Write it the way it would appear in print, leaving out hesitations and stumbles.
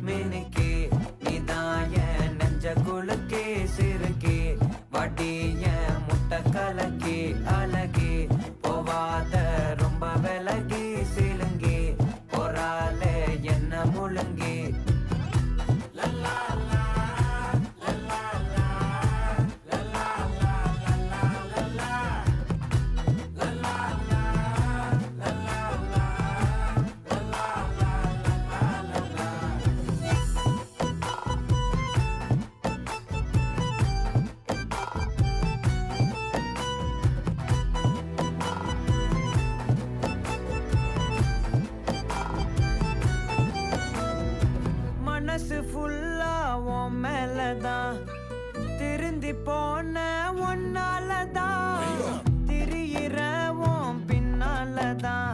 மினுக்கே நீதான் என் நெஞ்ச குலுக்கே சிறுக்கே வடிய முட்டை கலக்கே அழகே போவாத ரொம்ப விலகி சிலுங்கி போறாலே என்ன முழுங்கி மனசு ஃபுல்லா உன் மேலதான் திருந்தி போன ஒன்னாலதான் திரியிற உன் பின்னாலதான்